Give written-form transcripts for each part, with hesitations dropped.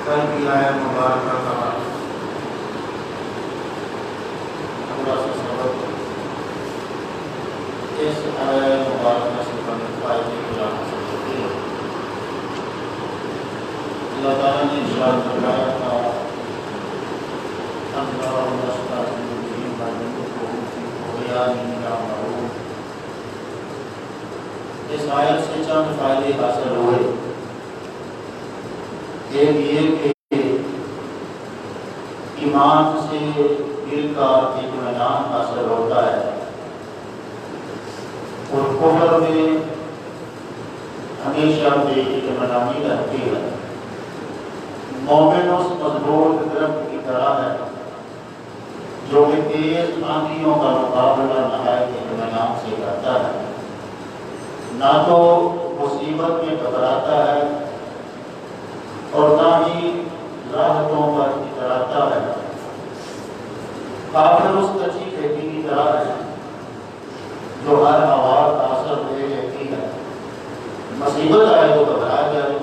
کل کی آیت مبارکہ کا تھوڑا سا سبق اس آیت مبارکہ سے فائدے کی حاصل ہوتی ہے۔ اللہ تعالیٰ نے ارشاد فرمایا تھا اس آیت سے چند فائدے حاصل ہوئے۔ ایک یہ کہ ایمان سے دل کا اطمینان حاصل ہوتا ہے اور کفر میں ہمیشہ بے اطمینانی رہتی ہے۔ مومن اس مضبوط درخت کی طرح ہے جو کہ تیز آندھیوں کا مقابلہ نہایت اطمینان سے کرتا ہے، نہ تو مصیبت میں گھبراتا ہے اور نہ ہی راحتوں پر اتراتا ہے۔ کافر اس کچی کھیتی کی طرح ہے جو ہر ہوا کا اثر لے لیتی ہے، مصیبت آئے تو گھبرا جائے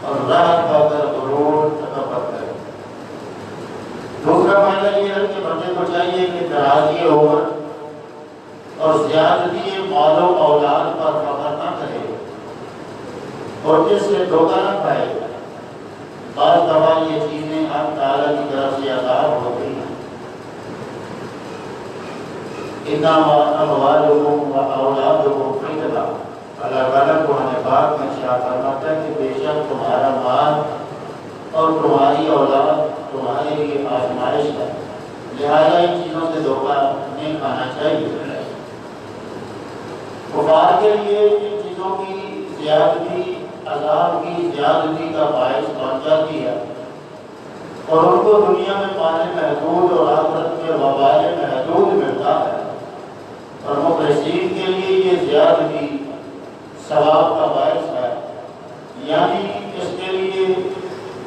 اور راحت پا کر غرور تکبر کرے۔ دوسرا فائدہ یہ ہے کہ بندے کو چاہیے کہ درازی عمر اور زیادتی مال و اولاد پر فخر نہ کرے اور اس سے دھوکہ نہ کھائے۔ بعض دفعہ یہ چیزیں حق تعالیٰ کی طرف سے عذاب ہوتی ہیں۔ انما اموالکم و اولادکم فتنہ، اللہ تعالیٰ قرآن پاک میں ارشاد فرماتا ہے کہ بے شک تمہارا مال اور تمہاری اولاد تمہارے لیے آزمائش ہے، لہذا ان چیزوں سے دھوکہ نہیں کھانا چاہیے۔ کفار کے لیے ان چیزوں کی زیادتی عذاب کی زیادتی کا باعث بن جاتی ہے اور ان کو دنیا میں پانے محدود اور آخرت میں وبال محدود ملتا ہے، اور مخلصین کے لیے یہ زیادتی ثواب کا باعث ہے، یعنی اس کے لیے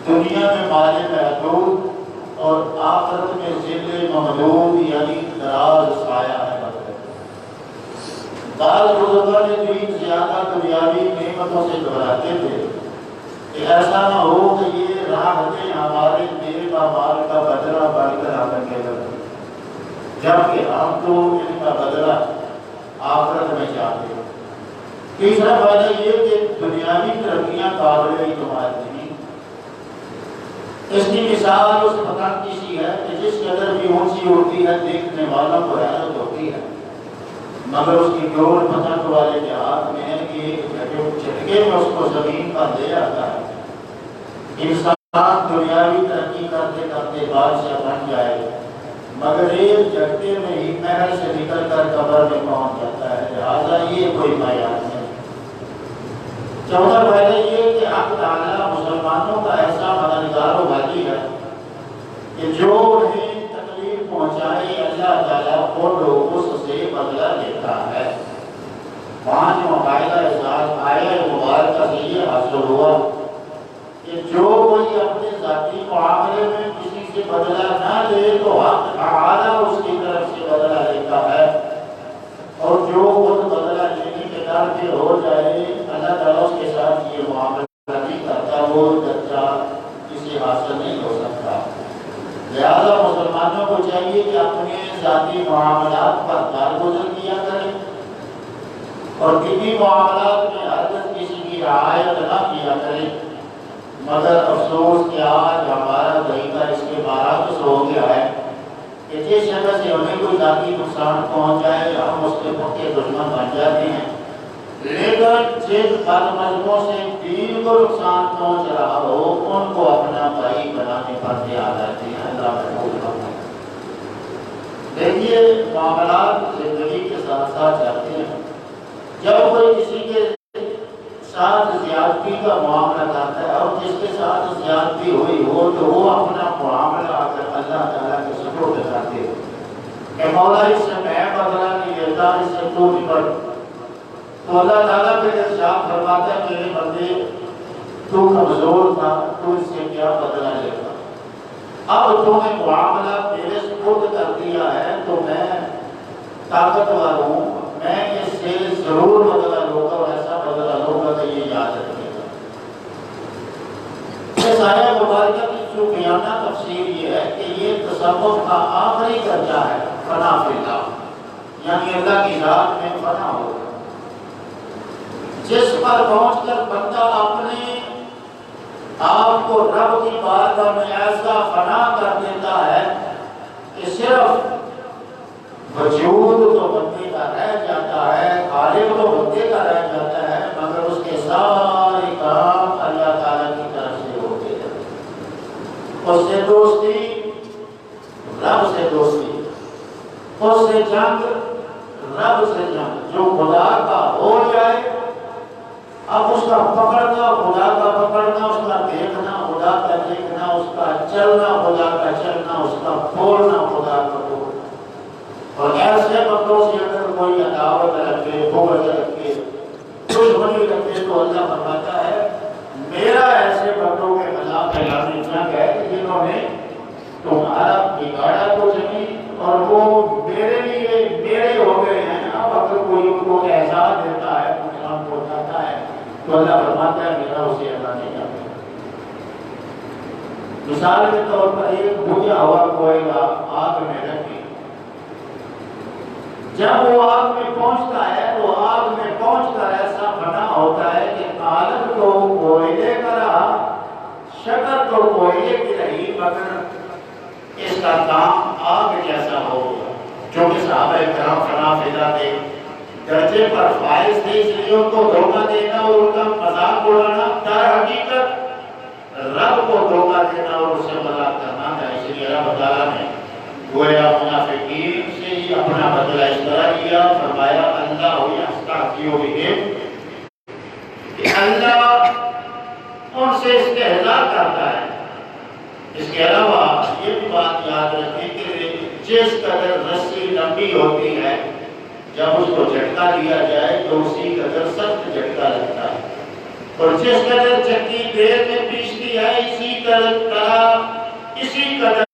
دنیا میں مال محدود اور آخرت میں ذل ممدود یعنی دراز سایہ ہے۔ بعض بزرگوں نے دین زیادہ دنیاوی نعمتوں سے گھبراتے تھے کہ ایسا نہ ہو کہ یہ راحتیں ہمارے نیک اعمال کا بدلہ بن کر ہمیں دے لگیں، جبکہ ہم تو ان کا بدلہ آخرت میں چاہتے ہیں۔ تیسرا فائدہ یہ کہ دنیاوی ترقیاں قابل اعتماد نہیں۔ اس کی مثال اس پتنگ کی سی ہے کہ جس قدر بھی اونچی ہوتی ہے دیکھنے والوں کو حیرت ہوتی ہے، مگر اس کی ڈور پتنگ والے کے ہاتھ میں ہے کہ ایک جھٹکے میں اس کو زمین پر لے آتا ہے۔ انسان دنیاوی ترقی کرتے کرتے بادشاہ بن جائے مگر ایک جھٹکے میں ہی محل سے نکل کر قبر میں پہنچ جاتا ہے، لہٰذا یہ کوئی معیار نہیں۔ چوتھا فائدہ یہ کہ حق تعالیٰ مسلمانوں کا ایسا مددگار و والی ہے کہ جو انہیں تکلیف پہنچائے اللہ تعالیٰ خود اس سے بدلہ لیتا ہے۔ پانچواں فائدہ اس آیت مبارکہ سے یہ حاصل ہوا کہ جو کوئی اپنے ذاتی معاملے میں کسی سے بدلہ نہ لے تو حق تعالیٰ اس کی طرف سے بدلہ لیتا ہے، اور جو خود بدلہ لینے کے ڈر پہ ہو جائے اللہ تعالیٰ اس کے ساتھ یہ معاملہ نہیں کرتا، وہ درجہ اسے حاصل نہیں ہو سکتا۔ لہذا مسلمانوں کو چاہیے کہ اپنے ذاتی معاملات پر درگزر کیا کریں اور دینی معاملات میں ہرگز کسی کی رعایت نہ کیا کریں، مگر افسوس کہ آج ہمارا طریقہ اس کے برعکس ہو گیا ہے کہ جس جگہ سے ہمیں کوئی ذاتی نقصان پہنچ جائے ہم اس کے پکے دشمن بن جاتے ہیں، لیکن جن بد مذہبوں سے دین کو نقصان پہنچ رہا ہو ان کو اپنا بھائی بنانے پر دے آ جاتے ہیں۔ اللہ محفوظ رکھے۔ دیکھیے معاملات زندگی کے ساتھ ساتھ چلتے ہیں۔ جب کوئی کسی کے ساتھ زیادتی کا معاملہ کرتا ہے اور جس کے ساتھ زیادتی ہوئی ہو تو وہ اپنا معاملہ اگر اللہ تعالیٰ کے سپرد کرتے ہیں کہ مولا اس سے میں بدلہ نہیں لیتا، اس سے تو نکل، تو اللہ تعالیٰ پھر ارشاد فرماتا ہے میرے بندے تو کمزور تھا، تو اس سے کیا بدلہ لیتا، اب تو نے معاملہ میرے سپرد کر دیا ہے تو میں طاقتور ہوں، میں اس سے ضرور بدلہ لوں گا اور ایسا بدلہ لوں گا کہ یہ یاد رکھے گا۔ اس آیہ مبارکہ کی صوفیانہ تفسیر یہ ہے کہ یہ تصوف کا آخری درجہ ہے، فنا فی اللہ، یعنی اللہ کی ذات میں فنا ہوگا، جس پر پہنچ کر بندہ اپنے آپ کو رب کی بارگاہ میں ایسا فنا کر دیتا ہے کہ صرف وجود تو بندے کا رہ جاتا ہے، خالق تو بندے کا رہ جاتا ہے، مگر اس کے سارے کام اللہ تعالیٰ کی طرف سے ہوتے ہیں۔ اس سے دوستی، رب سے دوستی، اس سے جنگ، رب سے جنگ، جو خدا کا ہو جائے اب اس کا پکڑنا خدا کا پکڑنا، اس کا دیکھنا خدا کا دیکھنا، اس کا چلنا خدا کا چلنا، اس کا بولنا خدا کا بولنا۔ اور ایسے بندوں سے اگر کوئی عداوت رکھے، بغض رکھے، دشمنی رکھے تو اللہ فرماتا ہے میرا ایسے بندوں کے خلاف اعلان جنگ ہے کہ جنہوں نے تمہارا بگاڑا تو زمین اور وہ میرے لیے میرے ہو گئے ہیں۔ اب اگر کوئی ان کو احساس دیتا ہے، نقصان پہنچاتا ہے تو اللہ فرماتا ہے میرا اسے اللہ نہیں جاتا۔ مثال کے طور پر ایک بجھا ہوا کوئلہ آگ میں رکھے، جب وہ آگ میں پہنچتا ہے تو آگ میں پہنچ کر ایسا بنا ہوتا ہے کہ قالب تو کوئلے کا رہا، شکل تو کوئلے کی رہی، مگر اس کا کام آگ جیسا ہو گیا۔ جو کہ صحابہ کرام فنا فدا تھے، درجے پر فائز تھے، اس لیے ان کو دھوکہ دینا اور ان کا مذاق اڑانا در حقیقت رب کو دھوکہ دینا اور اسے مذاق کرنا تھا۔ اس لیے اللہ تعالیٰ نے گویا منافقین سے ہی اپنا بدلہ اس طرح لیا، فرمایا اللہ یستہزئ بہم، کہ اللہ ان سے استہزاء کرتا ہے۔ اس کے علاوہ یہ بھی بات یاد رکھیں کہ جس قدر رسی لمبی ہوتی ہے جب اس کو جھٹکا دیا جائے تو اسی قدر سخت جھٹکا لگتا ہے، اور جس قدر چکی دیر میں پیستی ہے اسی قدر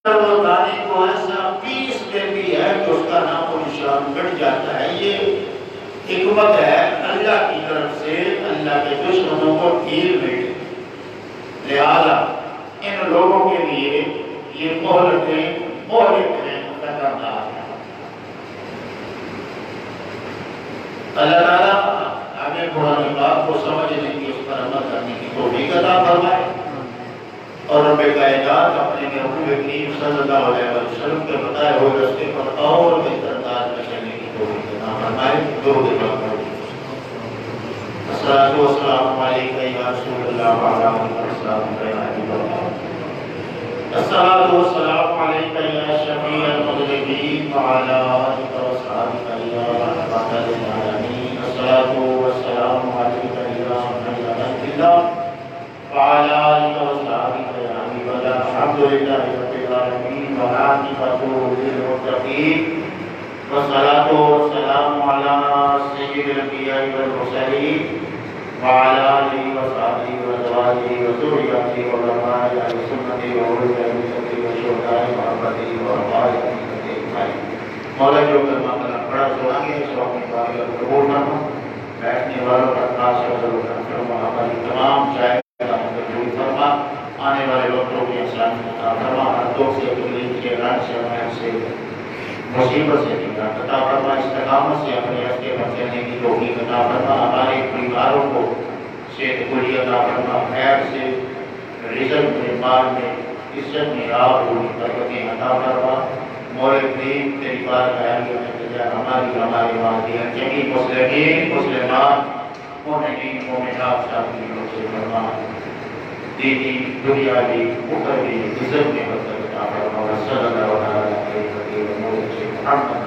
وہ دانے کو ایسا پیس دیتی ہے کہ اس کا نام و نشان مٹ جاتا ہے۔ یہ حکمت ہے اللہ کی طرف سے اللہ کے دشمنوں کو ڈھیل ملے، لہذا ان لوگوں کے لیے یہ مہلکیں مہلک ہیں، خطرناک ہیں۔ اللہ تعالیٰ ہمیں قرآن پاک کو سمجھنے کی، اس پر عمل کرنے کی توفیق عطا فرمائے، اور رب کائنات اپنے محبوب کریم صلی اللہ علیہ وسلم کے بتائے ہوئے راستے پر اور بہتر انداز میں چلنے کی توفیق عطا فرمائے۔ درود پاک الصلاۃ والسلام علیکہ یا رسول اللہ وعلی آلہ وصحبہ یا حبیب اللہ، الصلاۃ والسلام علیکہ یا شفیع المذنبین وعلی آلہ وصحبہ یا رحمۃ للعالمین، الصلاۃ والسلام علیکہ یا خیر خلق اللہ وعلی آلہ وصحبہ یا حبیب اللہ، الحمدللہ رب العالمین والعاقبۃ للمتقین، والصلاۃ والسلام علی سید الانبیاء والمرسلین وعلی آلہ وصحبہ وازواجہ وذریتہ وعلماء اہل سنت وعلماء الملت وشہداء محمد وعلماء امت اجمعین۔ مولا جو کلمہ پڑھا سنا گیا اس وقت میں باقی قبول فرما، بیٹھنے والوں پر خاص فضل فرما، ہماری تمام شاعر قبول فرما، آنے والے وقتوں کی آسانی عطا فرما، ہر دکھ سے تکلیف سے رنج سے غم سے مصیبت سے نجات عطا فرما، استقامت سے اپنے راستے پر چلنے کی توفیق عطا فرما، ہمارے پریواروں کو صحت کلی عطا فرما، خیر سے رزق میں، مال میں، عزت میں، آبروئی برکتیں عطا فرما۔ مولا کریم تیری بارگاہ میں تجا ہماری والدین جمی مسلمین مسلمات مومنین مومنات ساتھیوں سے فرما، دینی دنیاوی اخروی عزت میں برکت عطا فرما، صلی اللہ علیہ وسلم محمد